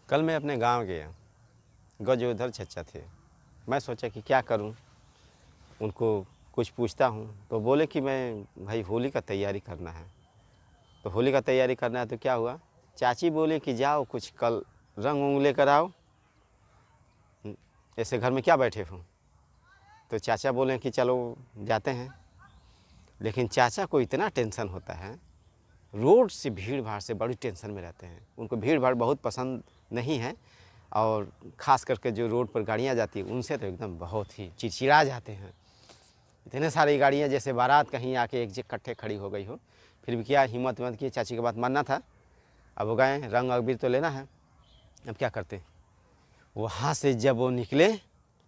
कल मैं अपने गांव गया, गजोधर चचा थे। मैं सोचा कि क्या करूं, उनको कुछ पूछता हूं तो बोले कि मैं भाई होली का तैयारी करना है। तो होली का तैयारी करना है तो क्या हुआ, चाची बोले कि जाओ कुछ कल रंग उंग लेकर आओ, ऐसे घर में क्या बैठे हो। तो चाचा बोले कि चलो जाते हैं। लेकिन चाचा को इतना टेंशन होता है, रोड से भीड़ भाड़ से बड़ी टेंशन में रहते हैं। उनको भीड़ भाड़ बहुत पसंद नहीं है और ख़ास करके जो रोड पर गाड़ियाँ जाती हैं उनसे तो एकदम बहुत ही चिड़चिड़ा जाते हैं। इतने सारी गाड़ियाँ जैसे बारात कहीं आके एक इकट्ठे खड़ी हो गई हो, फिर भी क्या हिम्मत मत की, चाची की बात मानना था। अब वो गए, रंग अबीर तो लेना है। अब क्या करते, वहाँ से जब वो निकले,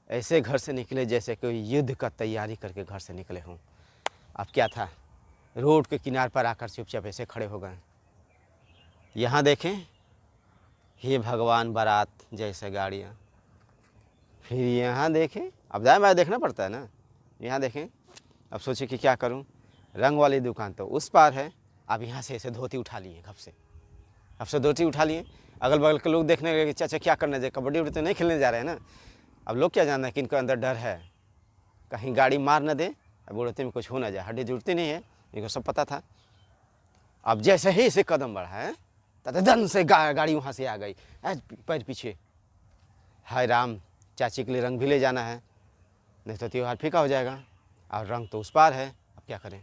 ऐसे घर से निकले जैसे कोई युद्ध का तैयारी करके घर से निकले हों। अब क्या था, रोड के किनारे पर आकर चुपचाप ऐसे खड़े हो गए। यहाँ देखें, हे भगवान, बारात जैसे गाड़ियाँ। फिर यहाँ देखें, अब दाएँ बाएँ देखना पड़ता है ना। यहाँ देखें, अब सोचे कि क्या करूं, रंग वाली दुकान तो उस पार है। अब यहाँ से ऐसे धोती उठा लिए, घप से अब से धोती उठा लिए। अगल बगल के लोग देखने लगे कि चाचा क्या करने जाए, कबड्डी उड्डी तो नहीं खेलने जा रहे हैं ना। अब लोग क्या जानना है कि इनके अंदर डर है, कहीं गाड़ी मार न दे, अब उड़ते में कुछ हो ना जाए, हड्डी जुड़ती नहीं है, इनको सब पता था। अब जैसे ही इसे कदम बढ़ाए तदन से गाड़ी वहाँ से आ गई, पैर पीछे। हाय राम, चाची के लिए रंग भी ले जाना है, नहीं तो त्यौहार फीका हो जाएगा, और रंग तो उस पार है। अब क्या करें।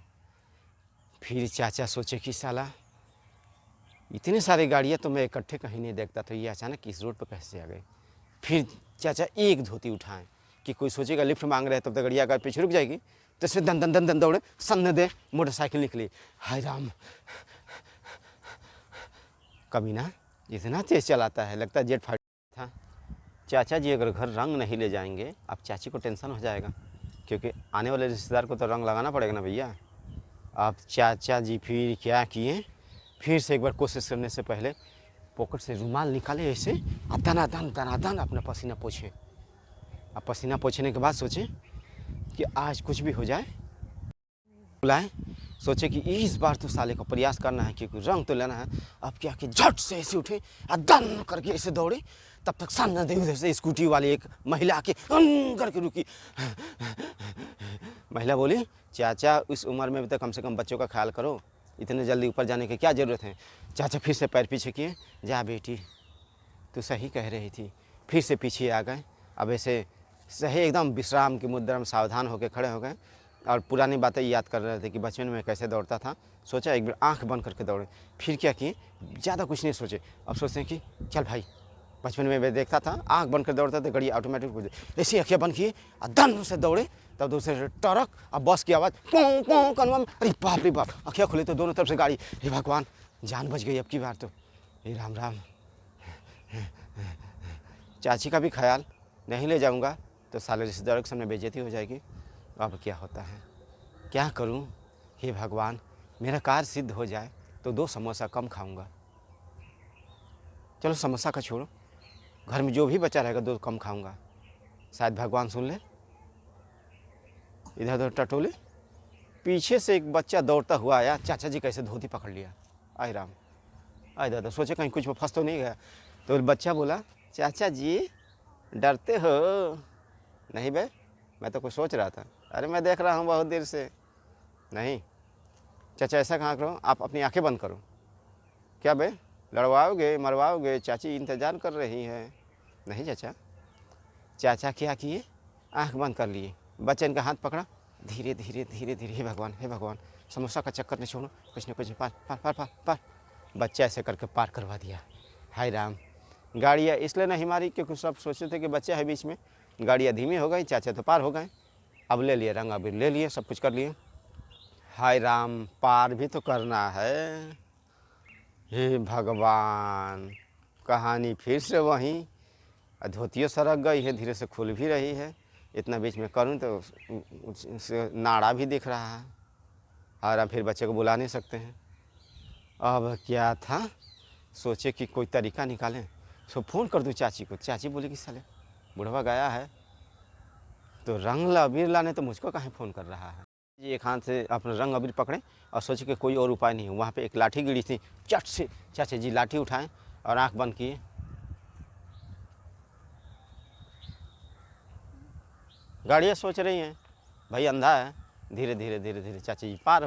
फिर चाचा सोचे कि साला इतनी सारी गाड़ियाँ तो मैं इकट्ठे कहीं नहीं देखता, तो ये अचानक इस रोड पर कैसे आ गए। फिर चाचा एक धोती उठाएं कि कोई सोचेगा लिफ्ट मांग रहे हैं, तब तक गाड़ियाँ अगर पीछे रुक जाएगी, तो इससे दन दन दन दन दौड़े, सन्न दे मोटरसाइकिल निकली। हाय राम, कमीना इतना तेज चलाता है, लगता है जेट फाइटर था। चाचा जी अगर घर रंग नहीं ले जाएंगे, अब चाची को टेंशन हो जाएगा, क्योंकि आने वाले रिश्तेदार को तो रंग लगाना पड़ेगा ना भैया। अब चाचा जी फिर क्या किए, फिर से एक बार कोशिश करने से पहले पॉकेट से रुमाल निकाले, ऐसे दनादन अपना पसीना पोछे। अब पसीना पोछने के बाद सोचे कि आज कुछ भी हो जाए, बुलाए, सोचे कि इस बार तो साले को प्रयास करना है, क्योंकि रंग तो लेना है। अब क्या कि झट से ऐसे उठे, दन करके ऐसे दौड़े। तब तक सामने दे उधर से स्कूटी वाली एक महिला आके करके रुकी। महिला बोली, चाचा इस उम्र में भी तो कम से कम बच्चों का ख्याल करो, इतने जल्दी ऊपर जाने की क्या ज़रूरत है। चाचा फिर से पैर पीछे किए, जा बेटी तू सही कह रही थी। फिर से पीछे आ गए। अब ऐसे सही एकदम विश्राम की मुद्रा में सावधान होकर खड़े हो गए और पुरानी बातें याद कर रहे थे कि बचपन में कैसे दौड़ता था। सोचा एक बार आंख बंद करके दौड़े। फिर क्या किए, ज़्यादा कुछ नहीं सोचे। अब सोचते हैं कि चल भाई, बचपन में मैं देखता था आंख बंद कर दौड़ता था, गाड़ी ऑटोमेटिक हो जाए। ऐसी आँखें बंद किए और धन से दौड़े। तब दूसरे टरक, अब बस की आवाज़ पों पों कनवा में, अरे बाप रे बाप, आँखें खुले तो दोनों तरफ से गाड़ी। हे भगवान, जान बच गई अब की बार तो, हे राम राम। चाची का भी ख्याल, नहीं ले जाऊंगा तो साले रिश्तेदारों के सामने बेइज्जती हो जाएगी। अब क्या होता है, क्या करूं, हे भगवान, मेरा कार्य सिद्ध हो जाए तो 2 समोसा कम खाऊंगा। चलो समोसा का छोड़ो, घर में जो भी बचा रहेगा 2 कम खाऊंगा, शायद भगवान सुन ले। इधर उधर टटोले, पीछे से एक बच्चा दौड़ता हुआ आया, चाचा जी कैसे धोती पकड़ लिया। आय राम, आय दादा, सोचे कहीं कुछ में फंस तो नहीं गया। तो बच्चा बोला, चाचा जी डरते हो? नहीं बे, मैं तो कुछ सोच रहा था। अरे मैं देख रहा हूँ बहुत देर से। नहीं चाचा, ऐसा कहाँ करो, आप अपनी आंखें बंद करो। क्या बे, लड़वाओगे मरवाओगे, चाची इंतजार कर रही है। नहीं चाचा। चाचा क्या किए, आंख बंद कर लिए, बच्चे का हाथ पकड़ा, धीरे धीरे धीरे धीरे, हे भगवान हे भगवान, समोसा का चक्कर नहीं छोड़ो, कुछ न कुछ पार पार पार पार पार। बच्चा ऐसे करके पार करवा दिया। हाय राम, गाड़ियाँ इसलिए नहीं मारी क्योंकि सब सोचते थे कि बच्चा है बीच में। गाड़ियाँ धीमी हो गई, चाचा तो पार हो गए। अब ले लिए रंग अबीर, ले लिए, सब कुछ कर लिए। हाय राम, पार भी तो करना है। हे भगवान, कहानी फिर से वहीं, धोतियों सरक गई है, धीरे से खुल भी रही है। इतना बीच में करूं तो उससे नाड़ा भी दिख रहा है। और अब फिर बच्चे को बुला नहीं सकते हैं। अब क्या था, सोचे कि कोई तरीका निकालें, सो फ़ोन कर दूं चाची को। चाची बोली कि साले बुढ़वा गया है तो रंग अबीर लाने, तो मुझको कहीं फ़ोन कर रहा है। जी एक हाथ से अपना रंग अबीर पकड़े और सोचे कि कोई और उपाय नहीं है। वहाँ पे एक लाठी गिरी थी, चट से चाचा जी लाठी उठाएं और आंख बंद किए। गाड़ियाँ सोच रही हैं भाई अंधा है, धीरे धीरे धीरे धीरे चाची जी पार